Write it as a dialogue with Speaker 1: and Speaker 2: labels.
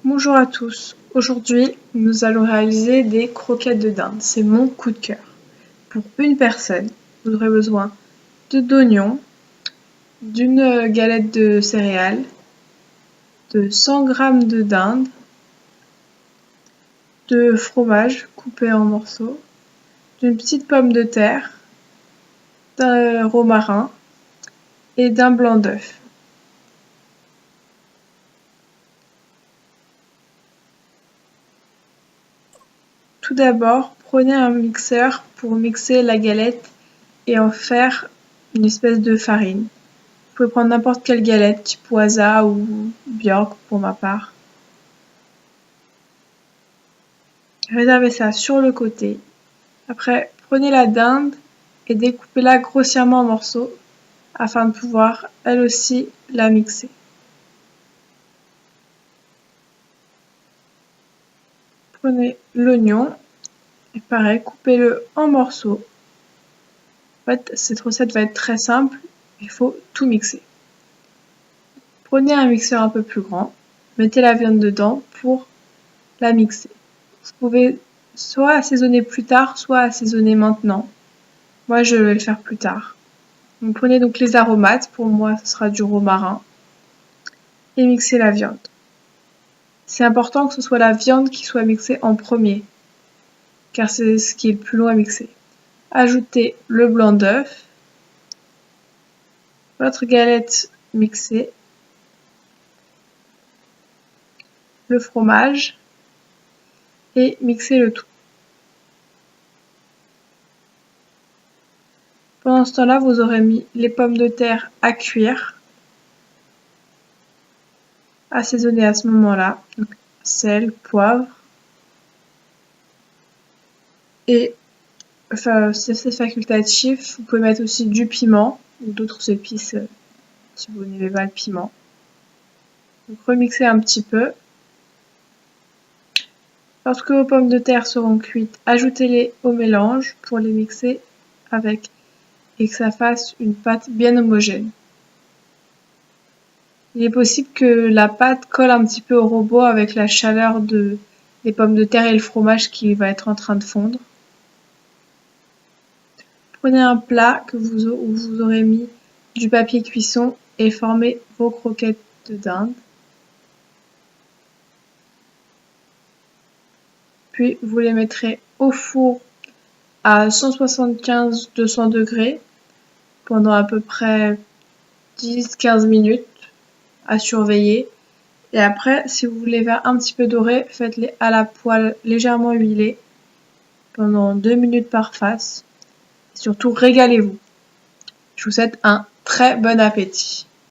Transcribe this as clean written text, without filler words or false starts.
Speaker 1: Bonjour à tous, aujourd'hui nous allons réaliser des croquettes de dinde, c'est mon coup de cœur. Pour une personne, vous aurez besoin d'oignons, d'une galette de céréales, de 100 g de dinde, de fromage coupé en morceaux, d'une petite pomme de terre, d'un romarin et d'un blanc d'œuf. Tout d'abord, prenez un mixeur pour mixer la galette et en faire une espèce de farine. Vous pouvez prendre n'importe quelle galette, type Waza ou Bjork pour ma part. Réservez ça sur le côté. Après, prenez la dinde et découpez-la grossièrement en morceaux afin de pouvoir, elle aussi, la mixer. Prenez l'oignon et pareil, coupez-le en morceaux. En fait, cette recette va être très simple, il faut tout mixer. Prenez un mixeur un peu plus grand, mettez la viande dedans pour la mixer. Vous pouvez soit assaisonner plus tard, soit assaisonner maintenant. Moi, je vais le faire plus tard. Donc, prenez donc les aromates, pour moi ce sera du romarin, et mixez la viande. C'est important que ce soit la viande qui soit mixée en premier, car c'est ce qui est le plus long à mixer. Ajoutez le blanc d'œuf, votre galette mixée, le fromage, et mixez le tout. Pendant ce temps-là, vous aurez mis les pommes de terre à cuire, assaisonner à ce moment-là, donc sel, poivre, et enfin c'est facultatif, vous pouvez mettre aussi du piment ou d'autres épices si vous n'aimez pas le piment. Donc remixez un petit peu. Lorsque vos pommes de terre seront cuites, ajoutez-les au mélange pour les mixer avec et que ça fasse une pâte bien homogène. Il est possible que la pâte colle un petit peu au robot avec la chaleur des pommes de terre et le fromage qui va être en train de fondre. Prenez un plat où vous aurez mis du papier cuisson et formez vos croquettes de dinde. Puis vous les mettrez au four à 175-200 degrés pendant à peu près 10-15 minutes à surveiller. Et après, si vous voulez faire un petit peu doré, faites-les à la poêle légèrement huilée pendant 2 minutes par face. Et surtout, régalez-vous. Je vous souhaite un très bon appétit.